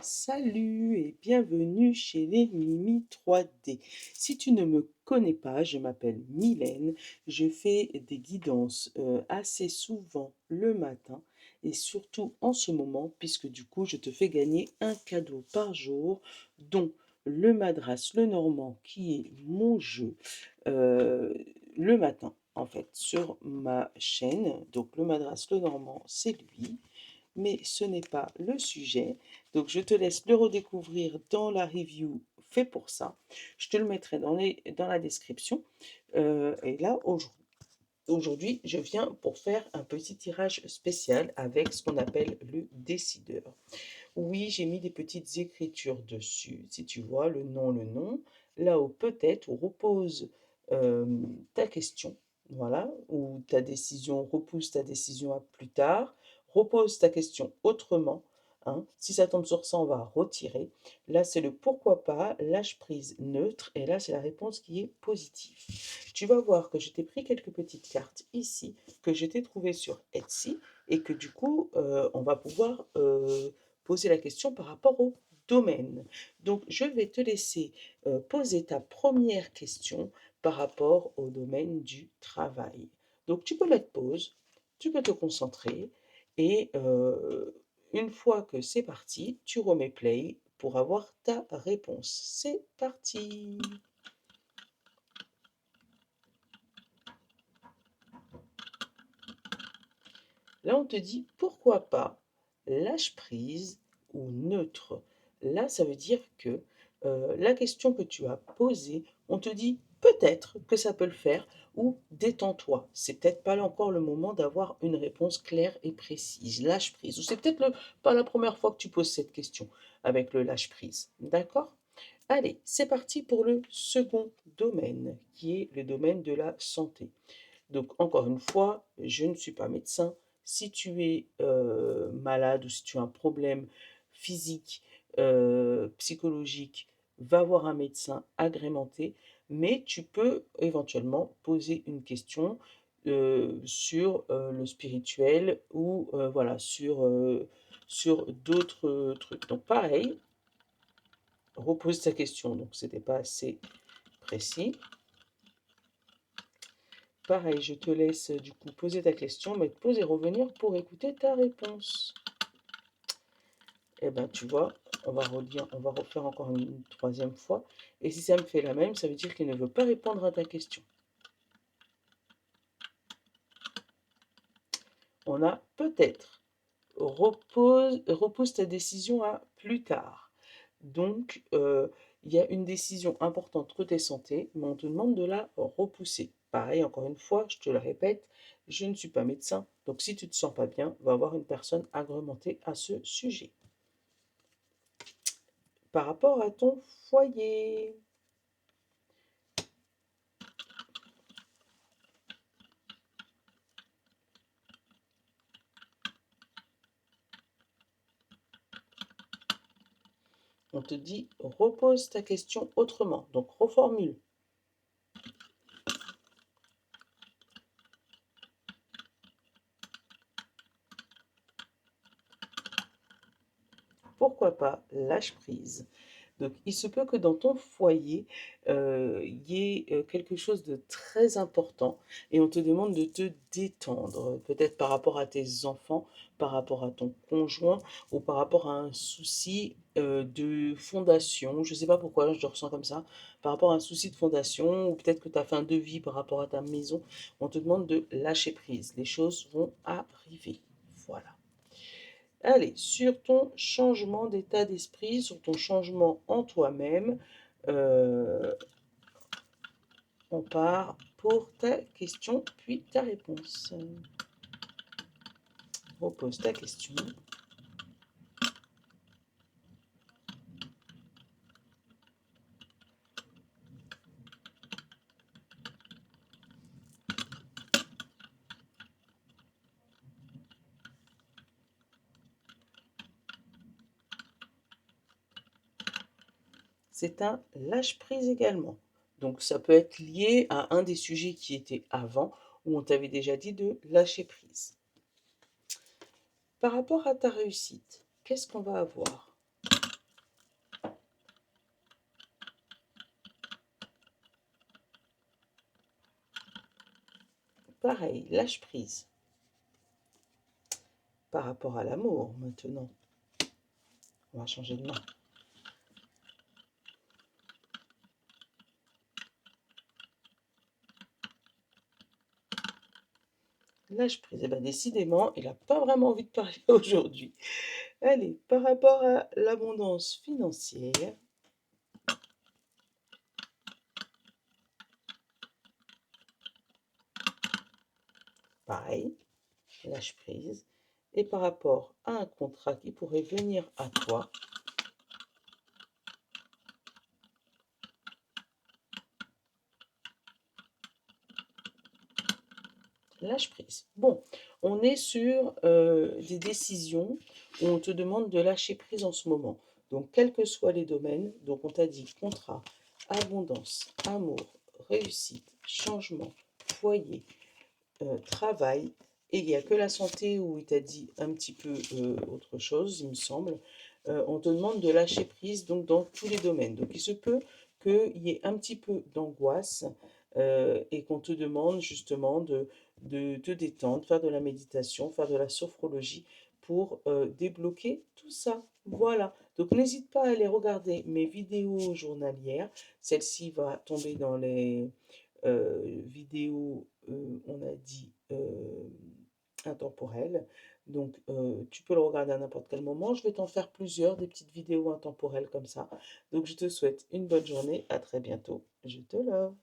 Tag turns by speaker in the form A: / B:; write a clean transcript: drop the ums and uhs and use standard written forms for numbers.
A: Salut et bienvenue chez les Mimi 3D. Si tu ne me connais pas, je m'appelle Mylène, je fais des guidances assez souvent le matin et surtout en ce moment puisque du coup je te fais gagner un cadeau par jour dont le Madras le Normand qui est mon jeu euh, le matin en fait sur ma chaîne. Donc le Madras le Normand c'est lui mais ce n'est pas le sujet. Donc je te laisse le redécouvrir dans la review fait pour ça. Je te le mettrai dans la description. Et là, aujourd'hui, je viens pour faire un petit tirage spécial avec ce qu'on appelle le décideur. Oui, j'ai mis des petites écritures dessus. Si tu vois, le nom. Là où peut-être repose euh, ta question, voilà, ou ta décision, repousse ta décision à plus tard, repose ta question autrement. Hein. Si ça tombe sur ça, on va retirer. Là, c'est le pourquoi pas, lâche prise neutre, et là, c'est la réponse qui est positive. Tu vas voir que je t'ai pris quelques petites cartes ici, que je t'ai trouvées sur Etsy, et que du coup, on va pouvoir poser la question par rapport au domaine. Donc, je vais te laisser poser ta première question par rapport au domaine du travail. Donc, tu peux mettre pause, tu peux te concentrer et une fois que c'est parti, tu remets play pour avoir ta réponse. C'est parti. Là, on te dit pourquoi pas lâche prise ou neutre. Là, ça veut dire que la question que tu as posée, on te dit peut-être que ça peut le faire ou détends-toi. C'est peut-être pas encore le moment d'avoir une réponse claire et précise. Lâche prise. Ou c'est peut-être pas la première fois que tu poses cette question avec le lâche prise. D'accord? Allez, c'est parti pour le second domaine, qui est le domaine de la santé. Donc, encore une fois, je ne suis pas médecin. Si tu es malade ou si tu as un problème physique, psychologique, va voir un médecin agrémenté, mais tu peux éventuellement poser une question sur le spirituel ou voilà, sur d'autres trucs. Donc, pareil, repose ta question. Donc, c'était pas assez précis. Pareil, je te laisse du coup poser ta question, mettre pause et revenir pour écouter ta réponse. Eh ben, tu vois, on va relire, on va refaire encore une troisième fois. Et si ça me fait la même, ça veut dire qu'il ne veut pas répondre à ta question. On a peut-être repose ta décision à plus tard. Donc, il y a une décision importante côté santé, mais on te demande de la repousser. Pareil, encore une fois, je te le répète, je ne suis pas médecin, donc si tu ne te sens pas bien, va voir une personne agrémentée à ce sujet. Par rapport à ton foyer, on te dit repose ta question autrement, donc reformule. Pourquoi pas lâche prise. Donc, il se peut que dans ton foyer, il y ait quelque chose de très important et on te demande de te détendre, peut-être par rapport à tes enfants, par rapport à ton conjoint ou par rapport à un souci de fondation. Je ne sais pas pourquoi je le ressens comme ça. Par rapport à un souci de fondation ou peut-être que tu as fait un devis par rapport à ta maison, on te demande de lâcher prise. Les choses vont arriver. Voilà. Allez, sur ton changement d'état d'esprit, sur ton changement en toi-même, euh, on part pour ta question puis ta réponse. Repose ta question. C'est un lâche-prise également. Donc ça peut être lié à un des sujets qui était avant, où on t'avait déjà dit de lâcher prise. Par rapport à ta réussite, qu'est-ce qu'on va avoir? pareil, lâche prise. Par rapport à l'amour, maintenant. On va changer de main. Lâche prise. Eh bien, décidément, il n'a pas vraiment envie de parler aujourd'hui. Allez, par rapport à l'abondance financière, pareil, lâche prise. Et par rapport à un contrat qui pourrait venir à toi, lâche prise. Bon, on est sur des décisions où on te demande de lâcher prise en ce moment. Donc, quels que soient les domaines, donc on t'a dit contrat, abondance, amour, réussite, changement, foyer, travail, et il n'y a que la santé où il t'a dit un petit peu autre chose, il me semble. On te demande de lâcher prise donc dans tous les domaines. Donc il se peut qu'il y ait un petit peu d'angoisse et qu'on te demande justement de te détendre, faire de la méditation, faire de la sophrologie pour débloquer tout ça. Voilà. Donc n'hésite pas à aller regarder mes vidéos journalières. Celle-ci va tomber dans les vidéos, on a dit, intemporelles. Donc, tu peux le regarder à n'importe quel moment. Je vais t'en faire plusieurs, des petites vidéos intemporelles comme ça. Donc, je te souhaite une bonne journée. À très bientôt. Je te love.